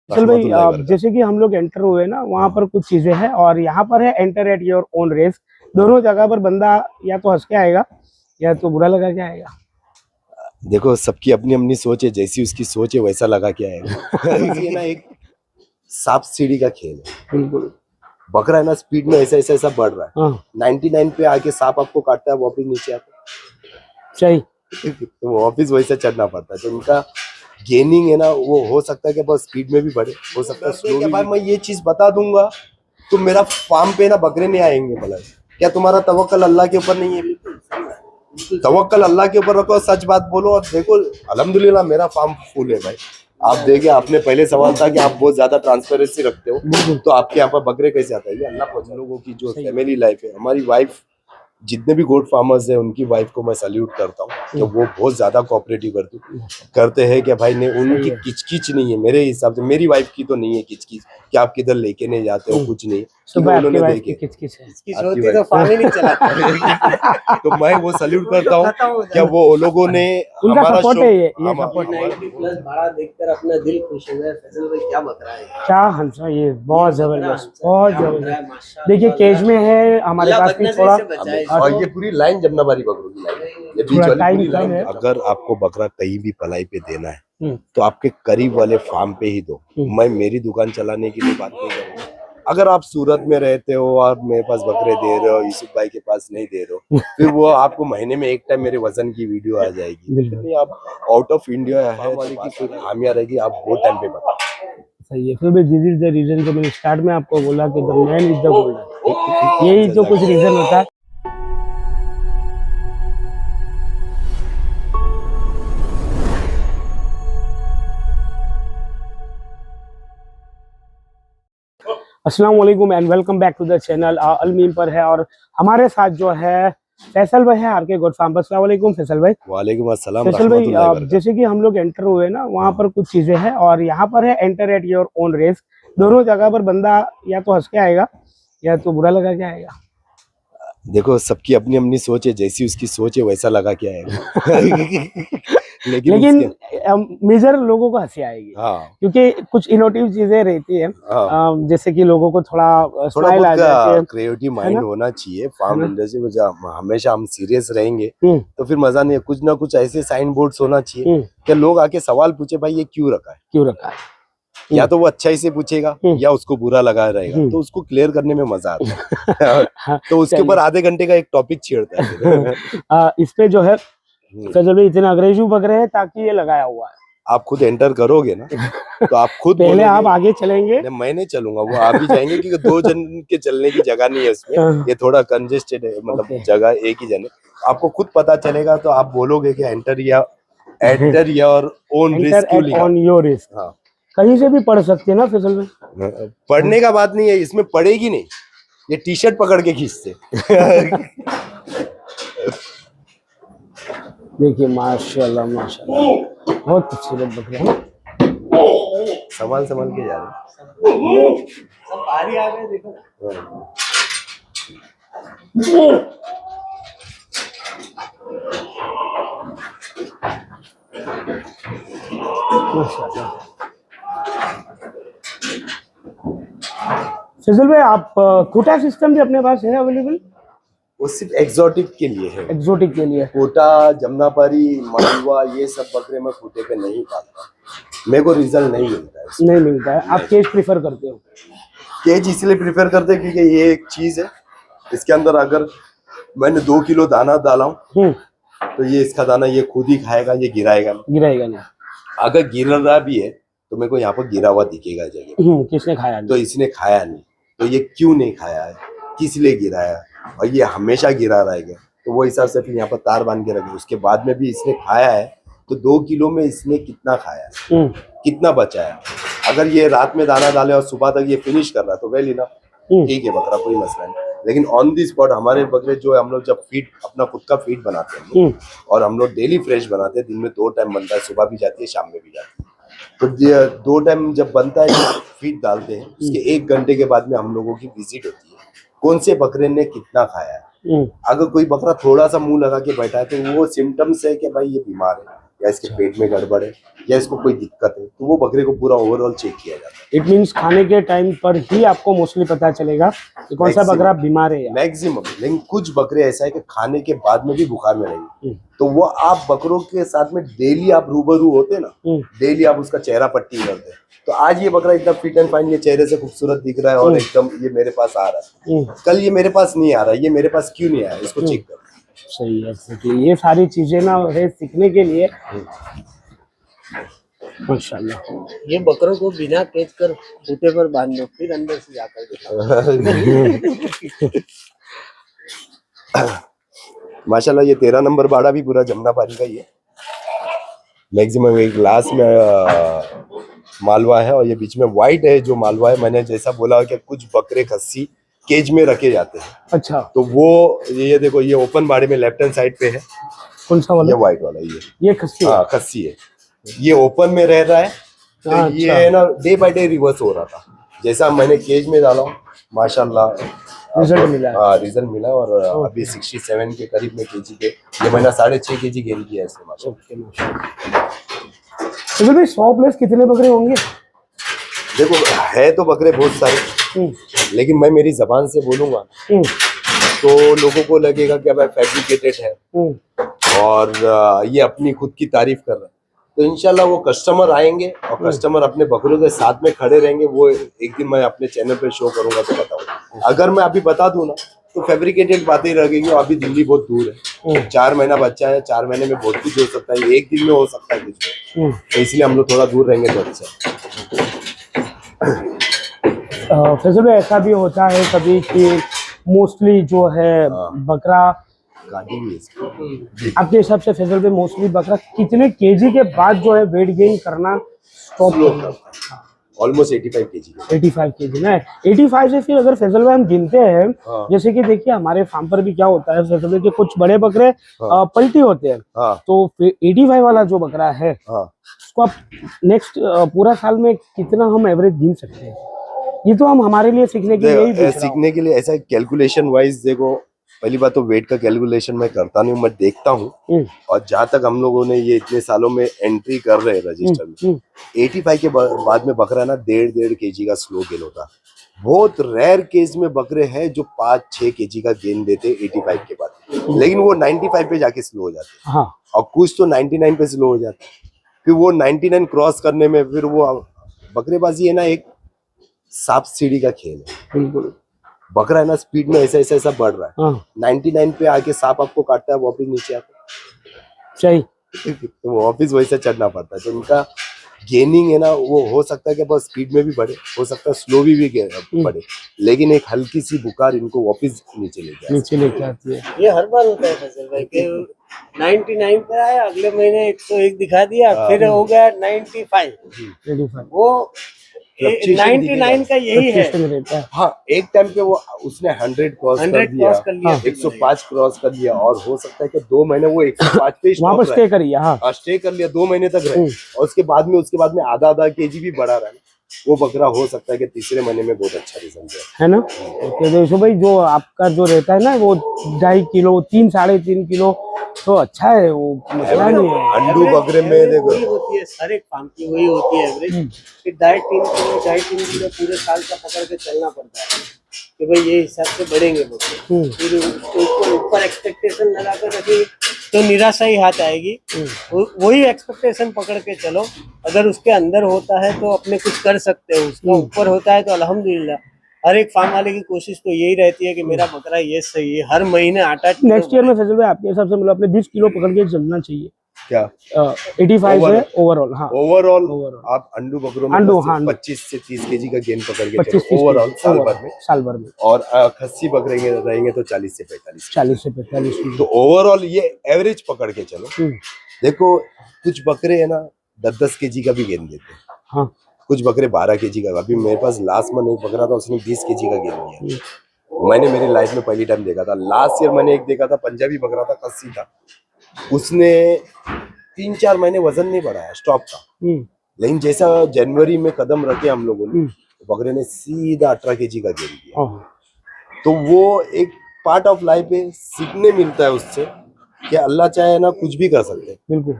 चल भाई, जैसे कि हम लोग एंटर हुए ना, वहाँ पर कुछ चीजें हैं और यहाँ पर है enter at your own risk. दोनों जगह पर बंदा या तो हंस के आएगा या तो बुरा लगा के आएगा। देखो, सबकी अपनी अपनी सोच है, जैसी उसकी सोच है वैसा लगा के आएगा। ये ना एक सांप सीढ़ी का खेल है। बिल्कुल। बकरा है ना, स्पीड में ऐसा ऐसा ऐसा बढ़ रहा है। हाँ 99 पे आके सांप आपको काटता है, वापिस नीचे आता सही। है। तो वापिस वैसे चढ़ना पड़ता है। तो उनका गेनिंग है ना, वो हो सकता है कि बहुत स्पीड में भी बढ़े, हो सकता है स्लो। भाई मैं ये चीज बता दूंगा तो मेरा फार्म पे ना बकरे नहीं आएंगे। भला क्या तुम्हारा तवक्कल अल्लाह के ऊपर नहीं है? तवक्कल अल्लाह के ऊपर रखो, सच बात बोलो। और देखो, अल्हम्दुलिल्लाह मेरा फार्म फुल है भाई। आप देखिए, आपने पहले सवाल था कि आप बहुत ज्यादा ट्रांसपेरेंसी रखते हो, तो आपके यहाँ पर बकरे कैसे आता है? ये अल्लाह को। लोगों की जो फैमिली लाइफ है, हमारी वाइफ, जितने भी गोट फार्मर्स हैं उनकी वाइफ को मैं सैल्यूट करता हूँ कि वो बहुत ज्यादा कोऑपरेटिव करते हैं कि भाई नहीं, उनकी किचकिच नहीं है। मेरे हिसाब से मेरी वाइफ की तो नहीं है किचकिच कि आप किधर लेके नहीं जाते हो, कुछ नहीं। उन्होंने देखे किचकिच होती तो फार्म ही नहीं चलाता। तो मैं वो सैल्यूट करता हूँ क्या वो लोगों ने हमारा सपोर्ट है। ये सपोर्ट प्लस भाड़ा देखकर अपना दिल खुश हो गया। फैसल भाई क्या बता रहा है, क्या हंसा, ये बहुत जबरदस्त, बहुत जबरदस्त। देखिए केज में है हमारे पास भी थोड़ा, और ये पूरी लाइन जमनाबारी बकरों की लाइन, ये बीच वाली पूरी लाइन। अगर आपको बकरा कहीं भी पलाई पे देना है तो आपके करीब वाले फार्म पे ही दो। मैं मेरी दुकान चलाने के लिए बात नहीं करूँगा। अगर आप सूरत में रहते हो और मेरे पास बकरे दे रहे हो, यूसुफ भाई के पास नहीं दे रहे हो, फिर वो आपको महीने में एक टाइम मेरे वजन की वीडियो आ जाएगी। नहीं, आप आउट ऑफ इंडिया है, वाली की कोई खामियां रहेगी, आप वो टाइम पे बताओ। सही है। फिर भी दिस इज द रीजन जो मैंने स्टार्ट में आपको बोला कि the man is the golden. यही तो कुछ रीजन होता है। अस्सलाम वालेकुम and welcome back to the channel. अलमीम पर है और हमारे साथ जो है फैसल भाई है आरके गोट फार्म। अस्सलाम वालेकुम फैसल भाई। वालेकुम अस्सलाम। फैसल भाई, जैसे कि हम लोग एंटर हुए ना, वहाँ पर कुछ चीजें हैं और यहाँ पर है enter at your own risk. दोनों जगह पर बंदा या तो हंस के आएगा या तो बुरा लगा के आएगा। देखो, सबकी अपनी अपनी सोच है, जैसी उसकी सोच है वैसा लगा के आएगा। लेकिन मेजर लोगों को हंसी आएगी। हाँ। क्योंकि कुछ इनोवेटिव चीजें रहती है। हाँ। जैसे कि लोगों को थोड़ा स्माइल आ जाती है। क्रिएटिव माइंड होना चाहिए फार्म इंडस्ट्री में। हमेशा हम सीरियस रहेंगे तो फिर मजा नहीं है। कुछ ना कुछ ऐसे साइन बोर्ड्स होना चाहिए कि लोग आके सवाल पूछे, भाई ये क्यों रखा है, क्यों रखा है। या तो वो अच्छाई से पूछेगा या उसको बुरा लगा रहेगा, तो उसको क्लियर करने में मजा आता है। तो उसके ऊपर आधे घंटे का एक टॉपिक छेड़ता है। इस पे जो है फैसल भाई इतना अग्रेसिव बकरे हैं ताकि ये लगाया हुआ है। आप खुद एंटर करोगे ना तो आप खुद पहले आप आगे चलेंगे। मैं नहीं चलूंगा, वो आप ही जाएंगे क्योंकि दो जन के चलने की जगह नहीं है इसमें। ये थोड़ा कंजेस्टेड है, मतलब जगह एक ही जन है। आपको खुद पता चलेगा तो आप बोलोगे कि एंटर योर ओन रिस्क क्यों लिखा। On your risk. हाँ, कहीं से भी पढ़ सकते हैं ना फैसल भाई। पढ़ने का बात नहीं है, इसमें पढ़ेगी नहीं, ये टी शर्ट पकड़ के खींचते। देखिए माशाल्लाह माशाल्लाह, बहुत खूबसूरत बकरे हैं। संभाल के जा रहे सब बाहरी आ गए। देखो फैसल भाई, आप कोटा सिस्टम भी अपने पास है अवेलेबल? वो सिर्फ एक्सोटिक के लिए है। एक्सोटिक के लिए कोटा, जमनापारी, मालवा, ये सब बकरे मैं कोटे पे नहीं पालता। मेरे को रिजल्ट नहीं मिलता है। नहीं मिलता है। आप केज प्रीफर करते हो? केज इसलिए प्रीफर करते हैं क्योंकि ये एक चीज है, इसके अंदर अगर मैंने 2 किलो दाना डाला हूँ तो ये इसका दाना ये खुद ही खाएगा, ये गिराएगा नहीं। अगर गिर रहा भी है तो मेरे को यहाँ पर गिरा हुआ दिखेगा जगह। किसने खाया नहीं? तो इसने खाया नहीं, तो ये क्यों नहीं खाया है, किस लिए गिराया, और ये हमेशा गिरा रहेगा। तो वो हिसाब से फिर यहाँ पर तार बांध के रखे। उसके बाद में भी इसने खाया है तो 2 किलो में इसने कितना खाया है, कितना बचाया। अगर ये रात में दाना डाले और सुबह तक ये फिनिश कर रहा है तो वेल इनफ, ठीक है, बकरा कोई मसला नहीं। लेकिन ऑन दी स्पॉट हमारे बकरे जो है, हम लोग जब फीड अपना खुद का फीड बनाते हैं और हम लोग डेली फ्रेश बनाते हैं, दिन में 2 टाइम बनता है, सुबह भी जाती है शाम में भी जाती है। तो 2 टाइम जब बनता है फीड डालते हैं, उसके 1 घंटे के बाद में हम लोगों की विजिट होती है कौन से बकरे ने कितना खाया है। अगर कोई बकरा थोड़ा सा मुंह लगा के बैठा है तो वो सिम्टम्स है कि भाई ये बीमार है, या इसके पेट में गड़बड़ है या इसको कोई दिक्कत है, तो वो बकरे को पूरा ओवरऑल चेक किया जाता है। इट मीन्स खाने के टाइम पर ही आपको मोस्टली पता चलेगा कि कौन सा बकरा बीमार है। मैक्सिमम, लेकिन कुछ बकरे ऐसा है कि खाने के बाद में भी बुखार में रहेंगे, तो वो आप बकरों के साथ में डेली आप रूबरू होते ना, डेली आप उसका चेहरा पट्टी करते हैं। तो आज ये बकरा इतना फिट एंड फाइन, ये चेहरे से खूबसूरत दिख रहा है और एकदम ये मेरे पास आ रहा है, कल ये मेरे पास नहीं आ रहा है, ये मेरे पास क्यों नहीं आया, इसको चेक कर। सही है, एग्जैक्टली। ये सारी चीजें ना है सीखने के लिए। माशाल्लाह। ये बकरों को बिना केच कर खूंटे पर बांध दो, फिर अंदर से जाकर दिखाओ। माशाल्लाह ये 13 नंबर बाड़ा भी पूरा जमुनापारी का ही है। मैक्सिमम एक ग्लास में मालवा है और ये बीच में व्हाइट है जो मालवा है। मैंने जैसा बोला कि कुछ बकरे खस्सी केज में रखे जाते हैं। अच्छा, तो वो ये देखो, ये ओपन बाड़े में लेफ्ट हैंड साइड पे है। कौन सा वाला? ये व्हाइट वाला, ये खस्सी? हाँ खस्सी है। ये ओपन में रह रहा है, तो अच्छा। ये है ना डे बाय डे रिवर्स हो रहा था। जैसा मैंने केज में डाला माशाल्लाह रिजल्ट मिला है। हाँ रिजल्ट मिला और अभी 67 के करीब में केजी पे ये महीना 6.5 केजी गेन किया है इसने माशाल्लाह। तो भाई 100 प्लस कितने बकरे होंगे? देखो है तो बकरे बहुत सारे, लेकिन मैं मेरी जबान से बोलूंगा तो लोगों को लगेगा कि भाई फैब्रिकेटेड है और ये अपनी खुद की तारीफ कर रहा है। तो इंशाल्लाह वो कस्टमर आएंगे और कस्टमर अपने बकरों के साथ में खड़े रहेंगे, वो एक दिन मैं अपने चैनल पे शो करूंगा तो बताऊंगा। अगर मैं अभी बता दूं ना तो फैब्रिकेटेड बातें लगेंगी। अभी दिल्ली बहुत दूर है, 4 महीना बच्चा है, 4 महीने में बहुत कुछ हो सकता है, एक दिन में हो सकता है कुछ, तो इसलिए हम लोग थोड़ा दूर रहेंगे तो अच्छा। फैजल भाई ऐसा भी होता है कभी कि मोस्टली जो है बकरा, आपके हिसाब से फैजल भाई मोस्टली बकरा कितने केजी के बाद जो है वेट गेन करना स्टॉप करता है? Almost 85 KG. 85 केजी ना, 85 से फिर अगर फैजल भाई हम गिनते हैं, जैसे कि देखिए हमारे फार्म पर भी क्या होता है फैजल भाई के कुछ बड़े बकरे पलटी होते हैं, तो 85 वाला जो बकरा है उसको आप नेक्स्ट पूरा साल में कितना हम एवरेज गिन सकते हैं? ये तो हम हमारे लिए सीखने के लिए सीखने के लिए ऐसा कैलकुलेशन वाइज देखो, पहली बात तो वेट का कैलकुलेशन मैं करता नहीं हूँ, मैं देखता हूँ। और जहाँ तक हम लोगों ने ये इतने सालों में एंट्री कर रहे हैं रजिस्टर में, 85 के बाद में बकरा ना 1.5 केजी का स्लो गेन होता है। बहुत रेयर केस में बकरे हैं जो 5-6 केजी का गेन देते 85 के बाद, लेकिन वो 95 पे जाके स्लो हो जाते हैं। और कुछ तो 99 पे स्लो हो जाते हैं। फिर वो 99 क्रॉस करने में फिर वो बकरेबाजी है ना एक सांप सीढ़ी का खेल है। बिल्कुल, बकरा है ना स्पीड में ऐसा बढ़ रहा है, 99 पे आके सांप आपको काटता है, वापिस नीचे आता है, सही तो वापिस वैसे चढ़ना पड़ता है। तो उनका गेनिंग है ना वो हो सकता है कि बस स्पीड में भी बढ़े, हो सकता है स्लो भी बढ़े, लेकिन एक हल्की सी बुखार इनको वापिस नीचे लेके आती है। ये हर बार होता है फैजल भाई के 99 पे आया, अगले महीने 101 दिखा दिया, फिर हो गया 95। वो 99 का यही है। हाँ एक टाइम पे वो उसने 100 क्रॉस कर दिया, 105 क्रॉस कर दिया, और हो सकता है कि 2 महीने वो 105 पे स्टे कर लिया, 2 महीने तक रहे, और उसके बाद में आधा केजी भी बढ़ा रहा है। वो बकरा हो सकता है कि तीसरे महीने में बहुत अच्छा रिजल्ट है ना। ओके देखो भाई, जो आपका जो रहता है ना वो 2.5 किलो 3-3.5 किलो तो अच्छा है, वो मसला नहीं है। अंडू बकरे में देखो वही होती है, हर एक फार्म की वही होती है एवरेज, कि 2.5 किलो पूरे साल का पकड़ के चलना पड़ता है कि भाई ये हिसाब से बढ़ेंगे बकरे। फिर उसको ऊपर एक्सपेक्टेशन लगा कर रखिए तो निराशा ही हाथ आएगी। वही एक्सपेक्टेशन पकड़ के चलो, अगर उसके अंदर होता है तो अपने कुछ कर सकते हो, उसका ऊपर होता है तो अल्हम्दुलिल्लाह। हर एक फार्म वाले की कोशिश तो यही रहती है कि मेरा बकरा ये सही है, हर महीने 8-8 नेक्स्ट ईयर में फैजल भाई आपके हिसाब से मतलब अपने 20 किलो पकड़ के चलना चाहिए क्या? 85 है ओवरऑल। हाँ ओवरऑल आप अंडू बकरों में 25 से 30 केजी का गेन पकड़ के चलो ओवरऑल साल भर में, और खस्सी बकरे रहेंगे तो 40 से 45। तो ओवरऑल ये एवरेज पकड़ के चलो। देखो कुछ बकरे है ना 10-10 केजी का भी गेन देते हैं, कुछ बकरे 12 केजी का। अभी मेरे पास लास्ट मंथ एक बकरा था, उसने 20 केजी का गेन किया। मैंने मेरी लाइफ में पहली टाइम देखा था। लास्ट ईयर मैंने एक देखा था, पंजाबी बकरा था, कस्सी था, उसने 3-4 महीने वजन नहीं बढ़ाया, स्टॉप था। लेकिन जैसा जनवरी में कदम रखे हम लोगों ने, तो बकरे ने सीधा 18 केजी का गेन किया। तो वो एक पार्ट ऑफ लाइफ है, सीखने मिलता है उससे कि अल्लाह चाहे ना कुछ भी कर सकते हैं। बिल्कुल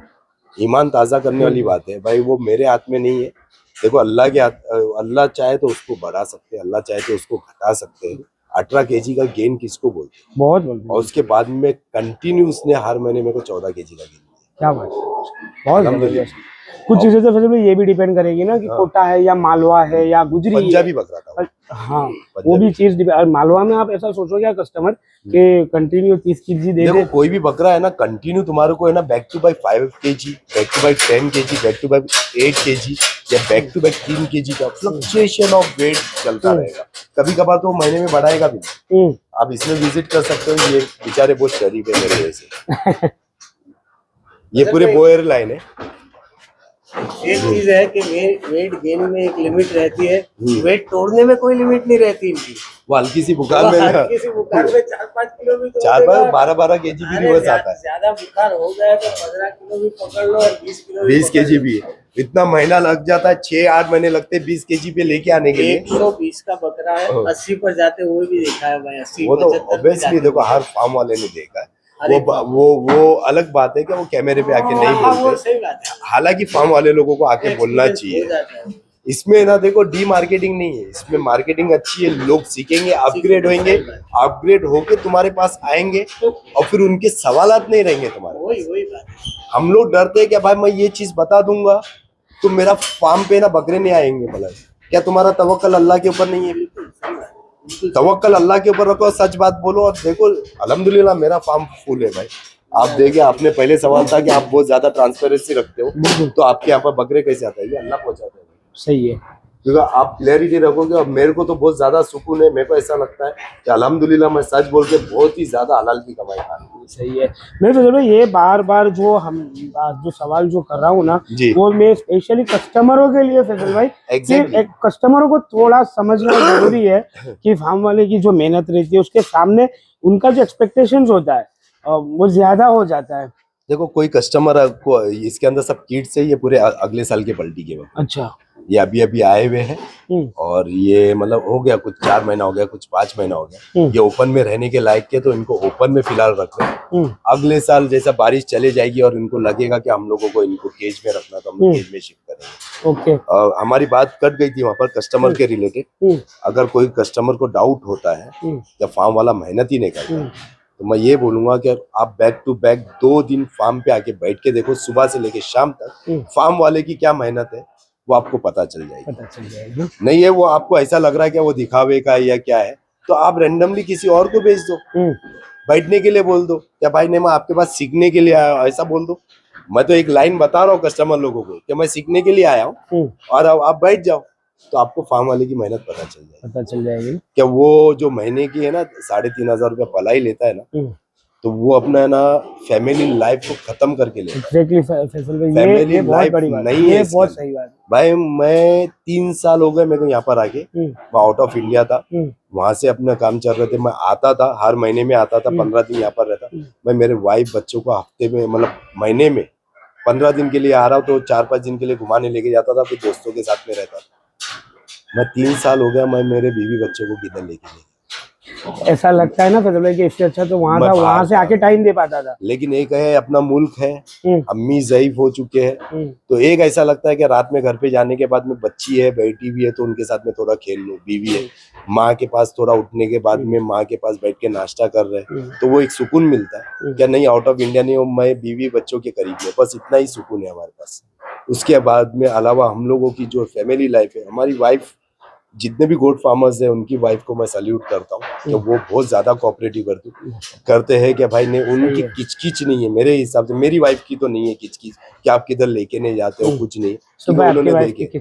ईमान ताजा करने वाली बात है भाई, वो मेरे हाथ में नहीं है। देखो अल्लाह के हाथ, अल्लाह चाहे तो उसको बढ़ा सकते हैं, अल्लाह चाहे तो उसको घटा सकते हैं। 18 kg का गेन किसको बोलते हैं? बहुत बोलते हैं। और उसके बाद में कंटिन्यू उसने हर महीने मेरे को 14 kg का गेन दिया। क्या बात है, बहुत जबरदस्त। कुछ चीजें तो फिर ये भी डिपेंड करेगी ना कि कोटा है या मालवा है या गुजरी पंजाबी बकरा था वो। हाँ, वो भी चीज और मालवा में आप ऐसा सोचो क्या कस्टमर के कंटिन्यू 30 kg दे देखो कोई भी बकरा है ना कंटिन्यू तुम्हारे को है ना back to back 5 kg, back to back 10 kg, back to back 8 kg या बैक टू बैक 3 kg का फ्लक्चुएशन ऑफ वेट चलता रहेगा। कभी कभार तो महीने में बढ़ाएगा भी नहीं। आप इसमें विजिट कर सकते हो, ये बेचारे बहुत शरीफ है मेरे जैसे। ये पूरे बोयर लाइन है। एक चीज है कि वेट गेन में एक लिमिट रहती है, वेट तोड़ने में कोई लिमिट नहीं रहती इनकी। वो हल्की सी बुखार में हल्की सी बुखार में 4-5 किलो भी 12 kg भी रिवर्स आता है। ज्यादा बुखार हो गया तो 15 किलो भी पकड़ लो और 20 kg भी है। इतना महीना लग जाता है, 6-8 महीने लगते हैं 20 kg पे लेके आने के लिए। 120 का बकरा है 80 पर जाते हुए भी देखा है भाई। 80 वो तो ऑब्वियसली देखो हर फार्म वाले ने देखा है। वो अलग बात है कि वो कैमरे पे आके नहीं बोलते, हालांकि फार्म वाले लोगों को आके बोलना चाहिए। इसमें ना देखो डी मार्केटिंग नहीं है, इसमें मार्केटिंग अच्छी है, लोग सीखेंगे, अपग्रेड होंगे, अपग्रेड होके तुम्हारे पास आएंगे और फिर उनके सवालात नहीं रहेंगे तुम्हारे। वही बात। हम लोग डरते हैं कि भाई मैं ये चीज बता दूंगा तो मेरा फार्म पे ना बकरे नहीं आएंगे। भला क्या तुम्हारा तवक्कल अल्लाह के ऊपर नहीं है? तवक्कल अल्लाह के ऊपर रखो, सच बात बोलो। और देखो अल्हम्दुलिल्लाह मेरा फार्म फुल है भाई। आप देखिए, आपने पहले सवाल था कि आप बहुत ज्यादा ट्रांसपेरेंसी रखते हो, तो आपके यहाँ पर बकरे कैसे आता है? ये अल्लाह पहुंचाता है। सही है, क्योंकि आप क्लैरिटी रखोगे। और मेरे को तो बहुत ज्यादा सुकून है, मेरे को ऐसा लगता है कि अल्हम्दुलिल्लाह मैं सच बोल के बहुत ही ज्यादा हलाल की कमाई खा रहा हूँ। सही है। मैं फिर ये बार बार जो सवाल जो कर रहा हूँ ना, वो मैं स्पेशली कस्टमरों के लिए फैसल भाई, एक कस्टमरों को थोड़ा समझना जरूरी है कि फार्म वाले की जो मेहनत रहती है उसके सामने उनका जो एक्सपेक्टेशंस होता है वो ज्यादा हो जाता है। देखो कोई कस्टमर को इसके अंदर सब किट्स है, ये पूरे अगले साल के पलटी के वक्त। अच्छा, ये अभी आए हुए हैं और ये मतलब हो गया कुछ 4 महीना हो गया, कुछ 5 महीना हो गया। ये ओपन में रहने के लायक के, तो इनको ओपन में फिलहाल रख रहे हैं। अगले साल जैसा बारिश चले जाएगी और इनको लगेगा कि हम लोगों को इनको केज में रखना, तो हम लोग केज में शिफ्ट करेंगे। ओके। हमारी बात कट गई थी वहां पर कस्टमर के रिलेटेड। अगर कोई कस्टमर को डाउट होता है कि फार्म वाला मेहनत ही नहीं करता, तो मैं ये बोलूंगा कि आप बैक टू बैक 2 दिन फार्म पे आके बैठ के देखो, सुबह से लेके शाम तक फार्म वाले की क्या मेहनत है वो आपको पता चल जाएगी। नहीं है वो आपको ऐसा लग रहा है कि वो दिखावे का है या क्या है, तो आप रैंडमली किसी और को भेज दो, बैठने के लिए बोल दो, क्या भाई नहीं मैं आपके पास सीखने के लिए आया हूँ, ऐसा बोल दो। मैं तो एक लाइन बता रहा हूँ कस्टमर लोगों को कि मैं सीखने के लिए आया हूँ और आप बैठ जाओ, तो आपको फार्म वाले की मेहनत पता चल जाएगी। क्या वो जो महीने की है ना 3,500 रुपया पलाई लेता है ना, तो वो अपना है ना फैमिली लाइफ को खत्म करके ले। फैमिली लाइफ नहीं है, बहुत सही बात भाई। मैं 3 साल हो गए मेरे को यहाँ पर आके, मैं आउट ऑफ इंडिया था, वहां से अपना काम चल रहे थे। मैं आता था, हर महीने में आता था, 15 दिन यहाँ पर रहता। मैं मेरे वाइफ बच्चों को हफ्ते में मतलब महीने में 15 दिन के लिए आ रहा हूँ, तो 4-5 दिन के लिए घुमाने लेके जाता था, फिर दोस्तों के साथ में रहता था। मैं 3 साल हो गया, मैं मेरे बीवी बच्चों को किधर लेके नहीं। ऐसा लगता है ना फिर कि इससे अच्छा तो वहां था, वहां से आके टाइम दे पाता था। लेकिन एक है अपना मुल्क है, अम्मी ज़ईफ हो चुके हैं, तो एक ऐसा लगता है कि रात में घर पे जाने के बाद में बच्ची है, बेटी भी है, तो उनके साथ में थोड़ा खेल लो। बीवी है, माँ के पास थोड़ा उठने के बाद में माँ के पास बैठ के नाश्ता कर रहे हैं, तो वो एक सुकून मिलता है। क्या नहीं आउट ऑफ इंडिया नहीं हो, मैं बीवी बच्चों के करीब है, बस इतना ही सुकून है हमारे पास। उसके बाद में अलावा हम लोगों की जो फैमिली लाइफ है, हमारी वाइफ, जितने भी गोट फार्मर्स है उनकी वाइफ को मैं सैल्यूट करता हूँ कि वो बहुत ज्यादा कोऑपरेटिव करते हैं कि भाई नहीं उनकी किचकिच नहीं है। मेरे हिसाब से मेरी वाइफ की तो नहीं है किचकिच कि आप किधर लेके नहीं जाते हो, कुछ नहीं। उन्होंने देखे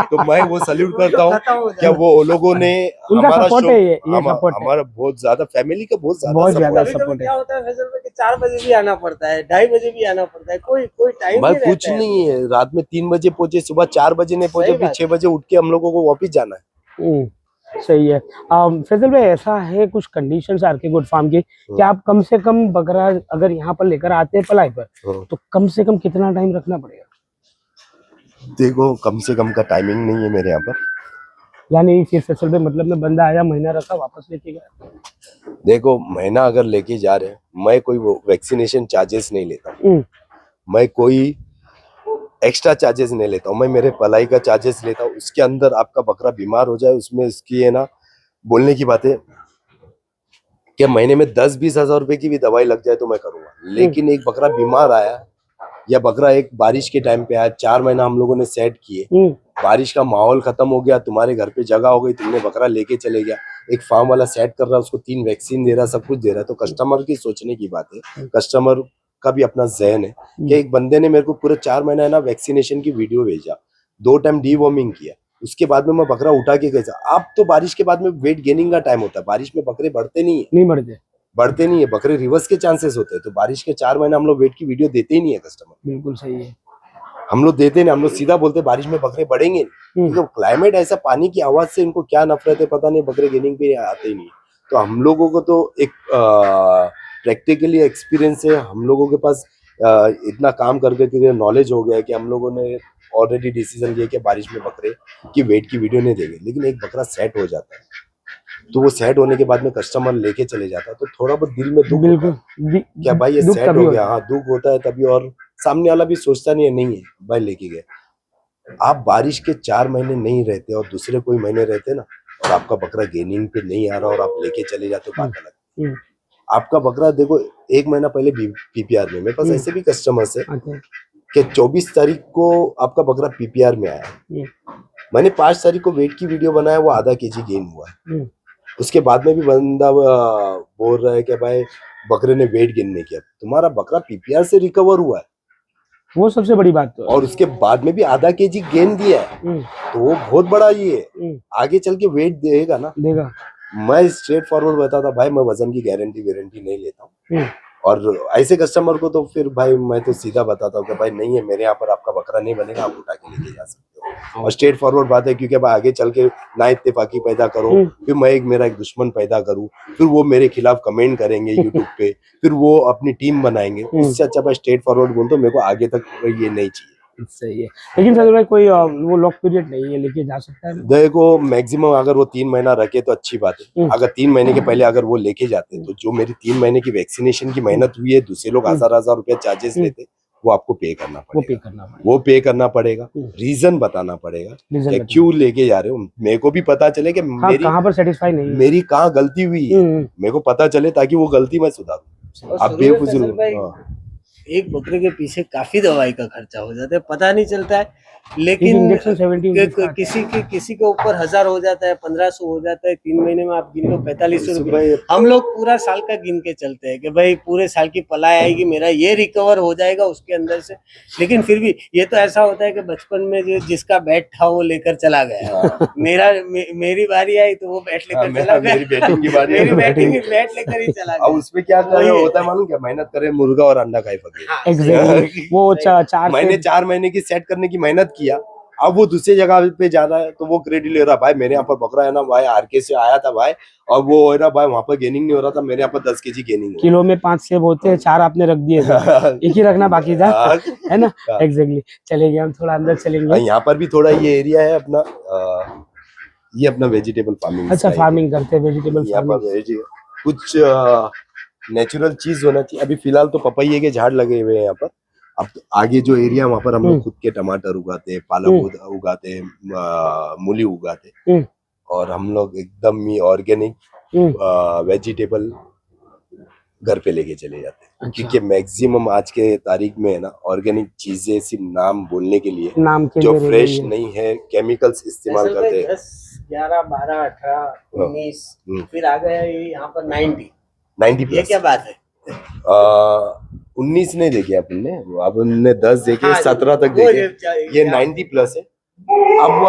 तो मैं वो सैल्यूट करता हूँ क्या वो लोगों ने हमारा बहुत ज्यादा फैमिली का बहुत ज्यादा सपोर्ट है। क्या होता है फैसल में कि 4 बजे भी आना पड़ता है, 2:30 बजे भी आना पड़ता है, कोई टाइम भाई कुछ नहीं है। रात में 3 बजे पहुंचे, सुबह 4 बजे नहीं पहुंचे, फिर 6 बजे उठ के हम लोगों को वापिस जाना है। सही है। फैसल भाई ऐसा है कुछ कंडीशंस आरके गोट फार्म की कि आप कम से कम बकरा अगर यहाँ पर लेकर आते हैं पलाई पर, तो कम से कम कितना टाइम रखना पड़ेगा? देखो कम से कम का टाइमिंग नहीं है मेरे यहाँ पर, या नहीं फिर फैसल भाई मतलब में बंदा आया महीना रखा वापस लेके गया? देखो महीना अगर लेके जा रहे हैं, मैं कोई वैक्सीनेशन चार्जेस नहीं लेता, मैं कोई एक्स्ट्रा चार्जेस नहीं लेता हूँ, मैं मेरे पलाई का चार्जेस लेता हूँ। उसके अंदर आपका बकरा बीमार हो जाए, उसमें इसकी है ना बोलने की बात है कि महीने में 10-20 हजार रुपए की भी दवाई लग जाए तो मैं करूंगा, लेकिन एक बकरा बीमार आया या बकरा एक बारिश के टाइम पे आया, 4 महीना हम लोगों ने सेट किए, बारिश का माहौल खत्म हो गया, तुम्हारे घर पे जगह हो गई, तुमने बकरा लेके चले गया, एक फार्म वाला सेट कर रहा है, उसको 3 वैक्सीन दे रहा है, सब कुछ दे रहा है, तो कस्टमर की सोचने की बात है, कस्टमर का भी अपना जहन है कि एक बंदे ने मेरे को पूरे 4 महीना है ना वैक्सीनेशन की वीडियो भेजा, 2 टाइम डीवॉर्मिंग किया, उसके बाद में मैं बकरा उठा के कैसा। अब तो बारिश के बाद में वेट गेनिंग का टाइम होता है, बारिश में बकरे बढ़ते नहीं है, बकरे रिवर्स के चांसेस होते हैं, तो बारिश के 4 महीना हम लोग वेट की वीडियो देते ही नहीं है कस्टमर। बिल्कुल सही है, हम लोग देते नहीं, हम लोग सीधा बोलते बारिश में बकरे बढ़ेंगे नहीं, क्योंकि क्लाइमेट ऐसा, पानी की आवाज से इनको क्या नफरत है पता नहीं, बकरे गेनिंग पे आते ही नहीं। तो हम लोगों को तो एक प्रैक्टिकली एक्सपीरियंस है, हम लोगों के पास इतना काम करके नॉलेज हो गया है कि हम लोगों ने ऑलरेडी डिसीजन लिया कि बारिश में बकरे की वेट की वीडियो नहीं देंगे। लेकिन एक बकरा सेट हो जाता है, तो वो सेट होने के बाद में कस्टमर लेके चले जाता है, तो थोड़ा बहुत दिल में दुख होता है क्या भाई ये सेट हो गया। हाँ, दुख होता है तभी, और सामने वाला भी सोचता नहीं है भाई लेके गए। आप बारिश के 4 महीने नहीं रहते और दूसरे कोई महीने रहते ना, और आपका बकरा गेनिंग पे नहीं आ रहा और आप लेके चले जाते, बात अलग। आपका बकरा देखो 1 महीना पहले पीपीआर में, मेरे पास ऐसे भी कस्टमर्स है कि 24 तारीख को आपका बकरा पीपीआर में आया, मैंने 5 तारीख को वेट की वीडियो बनाया, वो आधा केजी गेन हुआ है। उसके बाद में भी बंदा बोल रहा है कि भाई बकरे ने वेट गेन नहीं किया, तुम्हारा बकरा पीपीआर से रिकवर हुआ है, वो सबसे बड़ी बात तो है। और उसके बाद में भी आधा केजी गेन दिया है, तो वो बहुत बड़ा ये है, आगे चल के वेट देगा ना, देगा। मैं स्ट्रेट फॉरवर्ड बताता भाई, मैं वजन की गारंटी नहीं लेता हूँ, और ऐसे कस्टमर को तो फिर भाई मैं तो सीधा बताता हूँ कि भाई नहीं है, मेरे यहाँ पर आपका बकरा नहीं बनेगा, आप उठा के लेके जा सकते हो। और स्ट्रेट फॉरवर्ड बात है, क्योंकि भाई आगे चल के ना इत्तेफाकी पैदा करो, फिर मैं मेरा एक दुश्मन पैदा करूँ, फिर वो मेरे खिलाफ कमेंट करेंगे यूट्यूब पे, फिर वो अपनी टीम बनाएंगे। इससे अच्छा भाई स्ट्रेट फॉरवर्ड बोल दो, मेरे को आगे तक ये नहीं चाहिए। सही है, लेकिन फैसल भाई कोई वो लॉक पीरियड नहीं है, लेके जा सकता है। देखो मैक्सिमम अगर वो 3 महीना रखे तो अच्छी बात है, अगर 3 महीने के पहले अगर वो लेके जाते, तो जो मेरी 3 महीने की वैक्सीनेशन की मेहनत हुई है, दूसरे लोग 1000 रुपया चार्जेस लेते, वो आपको पे करना पड़ेगा, वो पे करना पड़ेगा, रीजन बताना पड़ेगा कि क्यों लेके जा रहे हो, मेरे को भी पता चले कि मेरी कहाँ पर सेटिस्फाई नहीं है, मेरी कहाँ गलती हुई है, मेरे को पता चले, ताकि वो गलती मैं सुधारूं। आप बेफिजूल एक बकरे के पीछे काफी दवाई का खर्चा हो जाता है, पता नहीं चलता है, लेकिन किसी के ऊपर 1000 हो जाता है, 1500 हो जाता है, 3 महीने में आप गिन लो 4500 रुपए। हम लोग पूरा साल का गिन के चलते हैं कि भाई पूरे साल की पलाई आएगी, मेरा ये रिकवर हो जाएगा उसके अंदर से। लेकिन फिर भी ये तो ऐसा होता है कि बचपन में जो जिसका बैट था वो लेकर चला गया, मेरी बारी आई तो वो बैट लेकर चला गया, मेरी बैटिंग की बैट लेकर ही चला गया। उसमें क्या होता है मालूम क्या, मेहनत करे मुर्गा और अंडा खाए फकीर। वो 4 महीने की सेट करने की मेहनत किया, अब वो दूसरी जगह पे जा रहा है, तो वो क्रेडिट ले रहा भाई मेरे यहाँ पर बकरा है ना भाई, आरके से आया था भाई, और वो है ना भाई वहाँ पर गेनिंग नहीं हो रहा था, मेरे यहाँ पर 10 केजी गेनिंग, किलो में 5 सेब होते हैं, 4 आपने रख दिए, एक ही रखना बाकी था, है ना। एग्जैक्टली, चलेंगे हम थोड़ा अंदर चलेंगे। यहाँ पर भी थोड़ा ये एरिया है अपना, ये अपना वेजिटेबल फार्मिंग। अच्छा, फार्मिंग करते हैं, वेजिटेबल फार्मिंग, कुछ नेचुरल चीज होना चाहिए। अभी फिलहाल तो पपैये के झाड़ लगे हुए हैं यहाँ पर, अब आगे जो एरिया वहाँ पर हम लोग खुद के टमाटर उगाते हैं, पालक उगाते हैं, मूली उगाते हैं, और हम लोग एकदम ही ऑर्गेनिक वेजिटेबल घर पे लेके चले जाते हैं। अच्छा। क्योंकि मैक्सिमम आज के तारीख में है ना ऑर्गेनिक चीजें सिर्फ नाम बोलने के लिए, जो फ्रेश नहीं है, केमिकल्स इस्तेमाल करते हैं। 10, 11, 12, 18, 19 फिर आ गया ये यहाँ पर 90 प्लस। ये क्या बात है? 19 नहीं देखे अपने, आपने 10 देखे, 17 तक देखे, ये 90 प्लस है। अब वो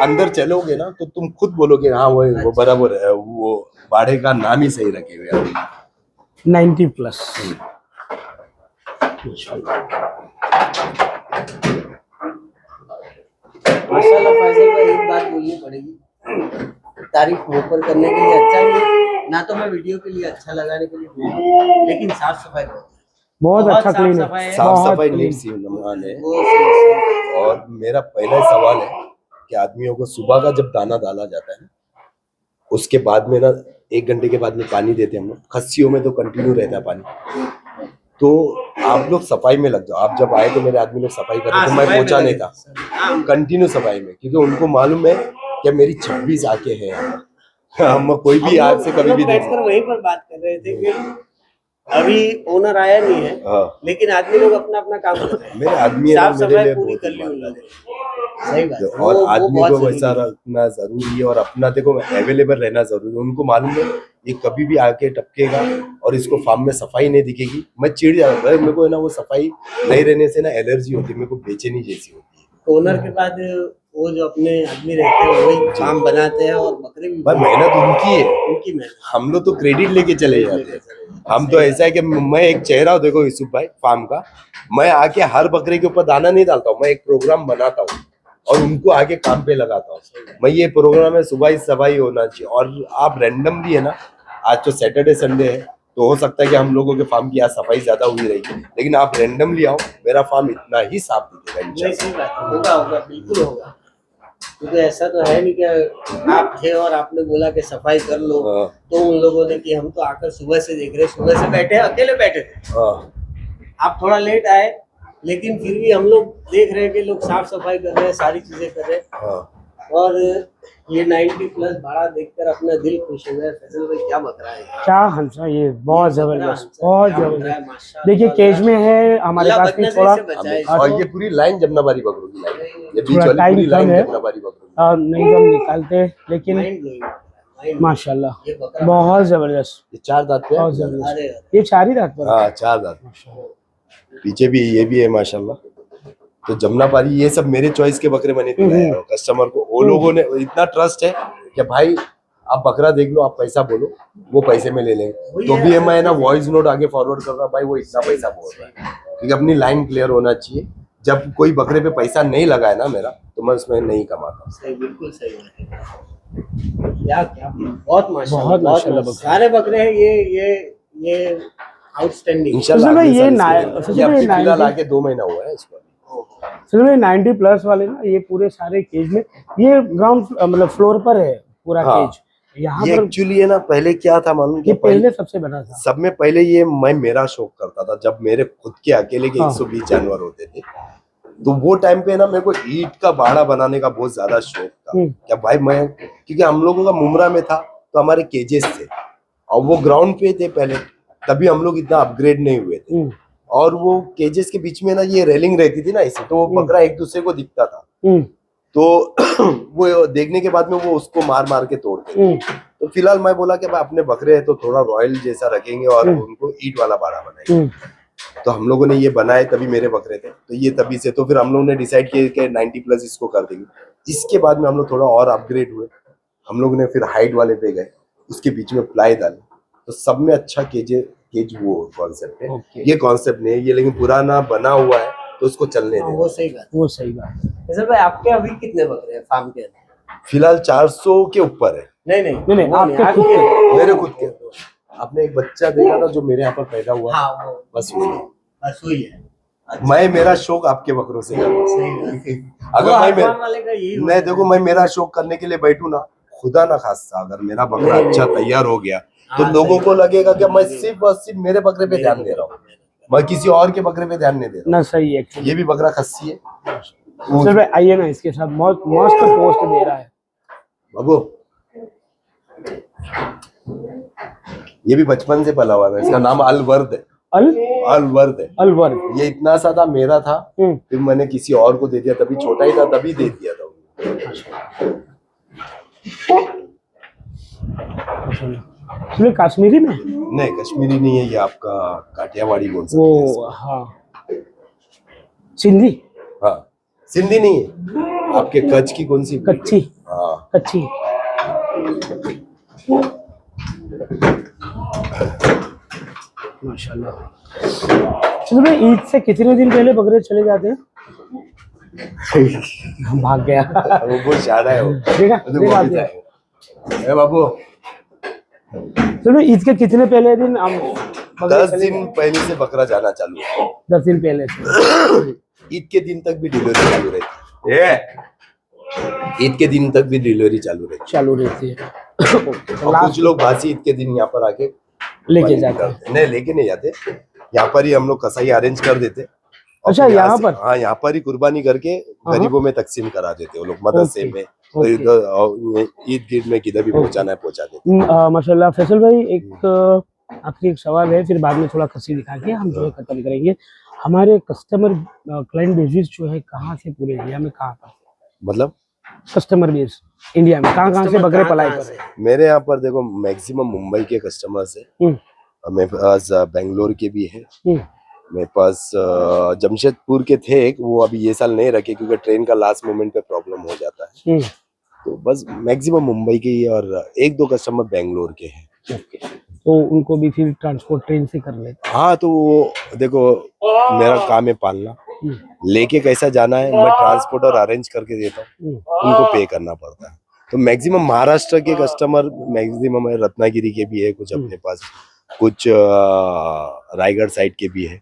अंदर चलोगे ना तो तुम खुद बोलोगे हाँ वो बराबर है, वो बाड़े का नाम ही सही रखे हुए हैं, 90 प्लस। माशाल्लाह फैसल भाई, एक बात बोलनी पड़ेगी, तारीफ ऊपर करने के लिए अच्छा नहीं, ना तो मैं वीडियो के लिए अच्छा लगाने के लिए, लेकिन साफ सफाई बहुत अच्छा, क्लीन है, साफ सफाई नीट सी नमूना है। और मेरा पहला सवाल है कि आदमियों को सुबह का जब दाना डाला जाता है ना, उसके बाद में ना 1 घंटे के बाद में पानी देते हैं हम लोग। खस्सियों में तो कंटिन्यू रहता है पानी। तो आप लोग सफाई में लग जाओ। आप जब आए तो मेरे आदमी लोग सफाई कर रहे थे, मैं पहुंचा नहीं था, कंटिन्यू सफाई में, क्योंकि उनको मालूम है कि मेरी 26 आंखें हैं। हम कोई भी आग से कभी भी बैठकर वहीं पर बात कर रहे थे कि अभी ओनर आया नहीं है, लेकिन आदमी लोग अपना अपना काम कर रहे हैं। मेरे आदमी साफ सफाई पूरी कर ली उन्होंने। सही बात है। और वो आदमी बहुत को जरूरी वैसा रखना जरूरी है, और अपना देखो अवेलेबल रहना जरूरी है। उनको मालूम है ये कभी भी आके टपकेगा और इसको फार्म में सफाई नहीं दिखेगी, मैं चिढ़ जाता है। मेरे को है ना वो सफाई नहीं रहने से ना एलर्जी होती है, मेरे को बेचैनी जैसी होती है। ओनर के बाद वो जो अपने आदमी रहते हैं वही काम बनाते हैं, और बकरे भी भाई मेहनत उनकी है, उनकी मेहनत। हम लोग तो क्रेडिट लेके चले जाते हैं। हम तो ऐसा है कि मैं एक चेहरा हूँ, देखो यूसुफ भाई फार्म का, मैं आके हर बकरे के ऊपर दाना नहीं डालता हूँ, मैं एक प्रोग्राम बनाता हूँ और उनको आगे काम पे लगाता हूँ। मैं ये प्रोग्राम है सुबह ही सफाई होना चाहिए। और आप रैंडमली है ना, आज तो सैटरडे संडे है तो हो सकता है कि हम लोगों के फार्म की आज सफाई ज्यादा हुई रहेगी, लेकिन आप रैंडमली आओ, मेरा फार्म इतना ही साफ दिखेगा इंशाल्लाह। होगा होगा बिल्कुल होगा, क्योंकि ऐसा तो है नहीं कि आप थे और आपने बोला कि सफाई कर लो, तो उन लोगों ने कि हम तो आकर सुबह से देख रहे, सुबह से बैठे अकेले बैठे थे, आप थोड़ा लेट आए, लेकिन फिर भी हम लोग देख रहे हैं कि लोग साफ सफाई कर रहे हैं, सारी चीजें कर रहे हैं। और ये 90+ भाड़ा देखकर अपना दिल खुश हो गया। फैसल भाई क्या बकरा है, क्या हंसा, ये बहुत जबरदस्त, बहुत जबरदस्त। माशाल्लाह। देखिए केज में है हमारे पास भी थोड़ा, और ये पूरी लाइन जमनाबारी बकरों की लाइन, ये बीच थोड़ा वाली टाइम पूरी कम लाइन है, जमनाबारी बकरों की। नहीं हम निकालते, लेकिन माशाल्लाह बहुत जबरदस्त, ये 4 दांत पे है। बहुत जबरदस्त। ये 4 ही दांत पर है। हाँ 4 दांत, पीछे भी ये भी है माशाल्लाह। तो जमनापारी ये सब मेरे चॉइस के बकरे बने दिलाए हो कस्टमर को। वो लोगों ने इतना ट्रस्ट है कि भाई आप बकरा देख लो, आप पैसा बोलो, वो पैसे में ले लेंगे। तो भी मैं ना वॉइस नोट आगे फॉरवर्ड कर रहा, भाई वो इतना पैसा बोल रहा है, क्योंकि अपनी लाइन क्लियर होना चाहिए। जब कोई बकरे पे पैसा नहीं लगा है ना मेरा, तो मैं उसमें नहीं कमाता। सही, बिल्कुल सही बात है। क्या क्या बहुत माशाल्लाह सारे बकरे हैं। ये आउटस्टैंडिंग इंशाल्लाह। ये फिलहाल आके 2 महीना हुआ है इसको। चलो 90+ वाले ना, ये पूरे सारे केज में, ये ग्राउंड मतलब फ्लोर पर है पूरा केज। यहाँ ये पर एक्चुअली है ना, पहले क्या था मालूम, ये पहले सबसे बड़ा था। सब में पहले ये मैं मेरा शौक करता था, जब मेरे खुद के अकेले के 120 जानवर होते थे, तो वो टाइम पे ना मेरे को ईंट का बाड़ा बनाने का बहुत ज्यादा शौक था। क्या भाई मैं, क्योंकि हम लोगों का मुमरा में था तो हमारे केजेस थे और वो ग्राउंड पे थे पहले, तभी हम लोग इतना अपग्रेड नहीं हुए थे। और वो केजेस के बीच में ना ये रेलिंग रहती थी ना ऐसे, तो वो बकरा एक दूसरे को दिखता था, तो वो देखने के बाद में वो उसको मार मार के तोड़ते थे। तो फिलहाल मैं बोला कि भाई अपने बकरे हैं तो थोड़ा रॉयल जैसा रखेंगे और उनको ईंट वाला बाड़ा बनाएंगे। तो हम लोगों ने ये बनाए, तभी मेरे बकरे थे, तो ये तभी से। तो फिर हम लोगों ने डिसाइड किया कि 90+ इसको कर देंगे। इसके बाद में हम लोग थोड़ा और अपग्रेड हुए, हम लोग ने फिर हाइट वाले पे गए, उसके बीच में प्लाई डाले, तो सब में अच्छा केज वो कॉन्सेप्ट है। ये कॉन्सेप्ट नहीं है ये, लेकिन पुराना बना हुआ है तो उसको चलने दें। वो सही बात, वो सही बात। फैसल भाई आपके अभी कितने बकरे हैं फार्म के अंदर? फिलहाल 400 के ऊपर है। नहीं, आपके खुद के? मेरे खुद के। आपने एक बच्चा देखा था जो मेरे यहाँ पर पैदा हुआ, हाँ, वो बस वही है। मैं मेरा शौक आपके बकरों से करता हूँ। अगर मैं देखो, मैं मेरा शौक करने के लिए बैठू ना, खुदा ना खास्ता अगर मेरा बकरा अच्छा तैयार हो गया तो लोगों को लगेगा कि मैं सिर्फ और सिर्फ मेरे बकरे पे ध्यान दे रहा हूँ, मैं किसी और के बकरे पे ध्यान नहीं दे रहा ना। सही है, ये भी बकरा खस्सी है। सर आइए ना, इसके साथ बहुत मस्त पोस्ट दे रहा है बाबू। ये भी बचपन से पला हुआ है, इसका नाम अलवर्द है। अलवर्द है। अलवर्द। ये इतना सा था, मेरा था, फिर मैंने किसी और को दे दिया, तभी छोटा ही था तभी दे दिया था। ये कश्मीरी में? नहीं कश्मीरी नहीं है, ये आपका काठियावाड़ी बोल सकते वो हाँ, सिंधी? हाँ सिंधी नहीं है, आपके कच्छ की कौन सी? कच्ची। हाँ कच्ची। माशाल्लाह। चलो ईद से कितने दिन पहले बकरे चले जाते हैं? भाग गया। वो बहुत शाना है वो। देखा बाबू, चलो ईद के कितने पहले दिन हम 10 दिन पहले से बकरा जाना चालू है। 10 दिन पहले से ईद के दिन तक भी डिलीवरी चालू रहती है। ईद के दिन तक भी डिलीवरी चालू रहती है। और कुछ लोग बासी ईद के दिन यहाँ पर आके लेके जाते हैं। नहीं, लेके नहीं जाते, यहाँ पर ही हम लोग कसाई अरेंज कर देते। अच्छा, यहाँ पर? हाँ, यहाँ पर ही कुर्बानी करके गरीबों में तकसीम करा देते वो लोग, मदरसे में, ईद गिद में किधर भी पहुंचाना है पहुंचा देते। माशाल्लाह। फैसल भाई, एक आखिरी एक सवाल है, फिर बाद में थोड़ा खस्सी दिखा के हम जो है खत्म करेंगे। हमारे कस्टमर क्लाइंट बेसिस जो है कहाँ से पूरे इंडिया में, कहाँ पर मतलब कस्टमर बेस इंडिया में कहाँ से बकरे पलाई कर रहे हैं? मेरे यहाँ पर देखो मैक्सिमम मुंबई के कस्टमर्स है, मेरे पास बेंगलोर के भी है, मेरे पास जमशेदपुर के थे, वो अभी ये साल नहीं रखे क्योंकि ट्रेन का लास्ट मोमेंट पे प्रॉब्लम हो जाता है, तो बस मैक्सिमम मुंबई के ही और एक दो कस्टमर बेंगलोर के हैं। तो उनको भी फिर ट्रांसपोर्ट ट्रेन से कर लेते? हाँ, तो वो देखो मेरा काम है पालना, लेके कैसा जाना है मैं ट्रांसपोर्टर अरेंज करके देता हूँ, उनको पे करना पड़ता है। तो मैक्सिमम महाराष्ट्र के कस्टमर मैक्सिमम है, रत्नागिरी के भी है कुछ अपने पास, कुछ रायगढ़ साइड के भी है,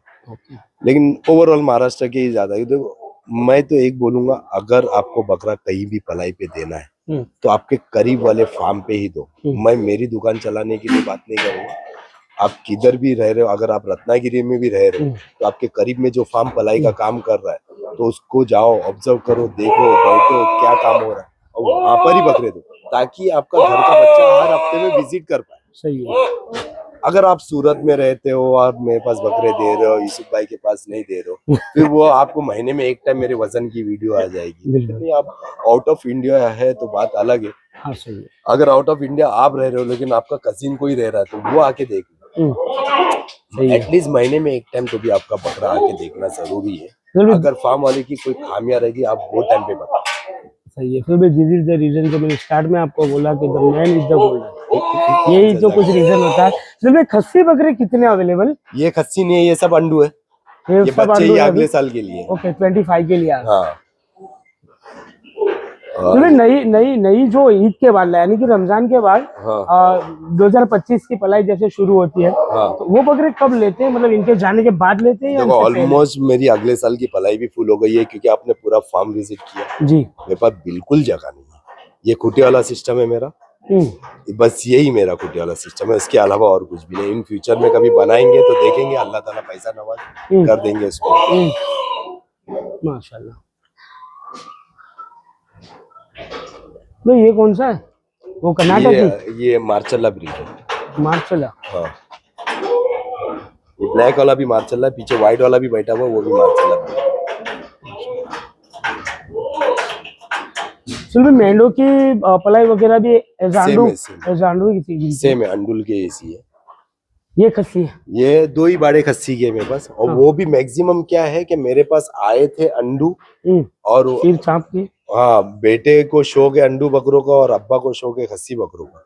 लेकिन ओवरऑल महाराष्ट्र के ही ज्यादा है। देखो मैं तो एक बोलूंगा, अगर आपको बकरा कहीं भी पलाई पे देना है तो आपके करीब वाले फार्म पे ही दो। मैं मेरी दुकान चलाने के लिए बात नहीं करूंगा, आप किधर भी रह रहे हो, अगर आप रत्नागिरी में भी रह रहे हो तो आपके करीब में जो फार्म पलाई का काम कर रहा है तो उसको जाओ, ऑब्जर्व करो, देखो, बैठो क्या काम हो रहा है और वहां पर ही बकरे दो, ताकि आपका घर का बच्चा हर हफ्ते में विजिट कर पाए। सही है। अगर आप सूरत में रहते हो और मेरे पास बकरे दे रहे हो, यूसुफ भाई के पास नहीं दे रहे हो, फिर वो आपको महीने में एक टाइम मेरे वजन की वीडियो आ जाएगी। आप आउट ऑफ इंडिया है तो बात अलग है। हाँ, सही है। अगर आउट ऑफ इंडिया आप रह रहे हो लेकिन आपका कजिन कोई रह रहा है तो वो आके देख लो, एटलीस्ट महीने में एक टाइम तो भी आपका बकरा आके देखना जरूरी है। अगर फार्म वाले की कोई खामियां रहेगी आप वो टाइम पे बताओ। सही है। फिर भी दिस इज द रीजन जो मैंने स्टार्ट में आपको बोला कि the man is the golden, यही जो कुछ रीजन होता है। फिर खस्सी बकरे कितने अवेलेबल? ये खस्सी नहीं है, ये सब अंडू है, ये बच्चे ही अगले साल के लिए। ओके, 25 के लिए। हाँ। नई जो ईद के बाद यानी कि रमजान के बाद 2025 की पलाई जैसे शुरू होती है, तो वो बकरे कब लेते हैं? मतलब इनके जाने के बाद लेते हैं? देखो ऑलमोस्ट मेरी अगले साल की पलाई भी फुल हो गई है क्योंकि आपने पूरा फार्म विजिट किया जी। मेरे पास बिल्कुल जगह नहीं है, ये खूटे वाला सिस्टम है मेरा, बस यही मेरा खूटे वाला सिस्टम है, इसके अलावा और कुछ भी नहीं। इन फ्यूचर में कभी बनाएंगे तो देखेंगे, अल्लाह ताला पैसा नवाज कर देंगे इसको। माशाल्लाह। भाई ये कौन सा है? वो कर्नाटक? ये मार्चल्ला ब्रीड है। मार्चल्ला? हाँ, ये ब्लैक वाला भी मार्चल्ला, पीछे व्हाइट वाला भी बैठा हुआ वो भी मार्चल्ला ब्रीड। मेंढों की पलाई वगैरह भी एजांडू की सेम है, अंडुल के एसी है। ये खस्सी है? ये 2 ही बड़े खस्सी के मेरे पास, और वो भी मैक्सिमम क्या है कि मेरे पास आए थे अंडू और फिर चाप की। हाँ, बेटे को शौक है अंडू बकरों का और अब्बा को शौक है खस्सी बकरों का,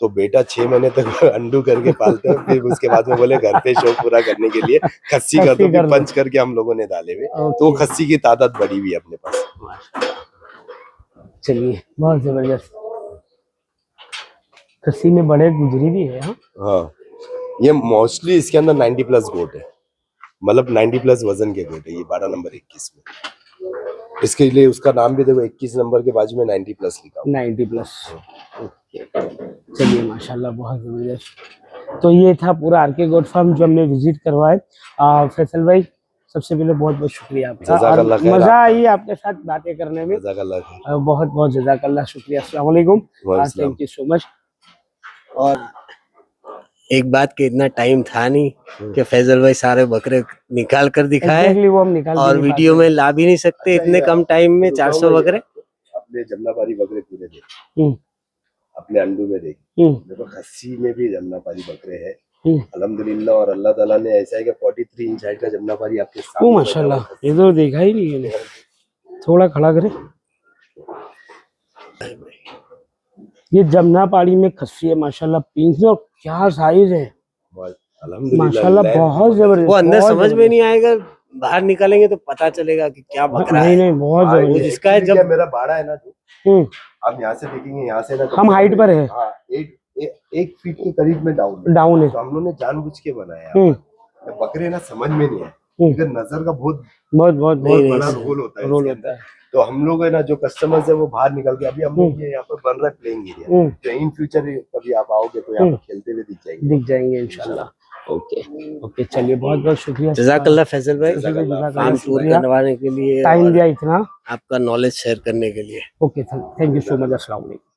तो बेटा 6 महीने तक अंडू करके पालते हैं, फिर उसके बाद में बोले घर पे शौक पूरा करने के लिए खस्सी कर दो, फिर पंच करके हम लोगों ने डाले हुए, तो खस्सी की तादाद बढ़ी हुई है अपने पास। चलिए, बहुत जबरदस्त। खस्सी में बड़े गुजरी भी है। हाँ, ये मोस्टली इसके अंदर 90+ गोट है, मतलब 90+ वजन के गोट है। ये 12 नंबर 21 में, इसके लिए उसका नाम भी देखो 21 नंबर के बाजू में 90+ लिखा, 90+। चलिए माशाल्लाह, बहुत जबरदस्त। तो ये था पूरा आरके गोट फार्म जो हमने विजिट करवाया। फैसल भाई, सबसे पहले बहुत बहुत शुक्रिया आपका, मजा आई आपके साथ बातें करने में, बहुत बहुत जज़ाकल्लाह, शुक्रिया। अस्सलाम वालेकुम, थैंक यू सो मच। और एक बात के इतना टाइम था नहीं कि फैजल भाई सारे बकरे निकाल कर दिखाए, वो हम निकाल और वीडियो में ला भी नहीं सकते इतने कम टाइम में 400 बकरे। अपने जमनापारी बकरे पूरे देखे, अपने अंडू में देखे, देखो खस्सी में भी जमनापारी बकरे हैं अल्हम्दुलिल्लाह, और अल्लाह ताला ने ऐसा है कि 43 इंच हाइट का जमनापारी आपके सामने। ओ माशाल्लाह, ये तो देखा ही नहीं है। थोड़ा खड़ा करे। ये जमनापारी में खस्सी है माशाल्लाह, पिंक, और क्या साइज है माशाल्लाह, बहुत जबरदस्त। वो अंदर समझ में नहीं आएगा, बाहर निकालेंगे तो पता चलेगा कि क्या बकरा है। नहीं, बहुत जबरदस्त। जिसका है, जब मेरा बाड़ा है ना, जो आप यहाँ से देखेंगे, यहाँ से ना हम हाइट पर है, 1 फीट के करीब में डाउन है, तो हम लोगों ने जानबूझ के बनाया। बकरे ना समझ में नहीं आए, नजर का बहुत बड़ा रोल होता है। तो हम लोग है ना जो कस्टमर्स है वो बाहर निकल के अभी हम लोग ये यहाँ पर बन रहा है प्लेइंग एरिया, तो इन फ्यूचर कभी आप आओगे तो यहाँ पर खेलते हुए दिख जाएंगे इंशाल्लाह। ओके ओके, चलिए बहुत बहुत शुक्रिया जज़ाकल्लाह फैसल भाई, जज़ाकल्लाह फार्म टूर करवाने के लिए, टाइम दिया इतना, आपका नॉलेज शेयर करने के लिए। Okay thank you so much, अस्सलाम वालेकुम।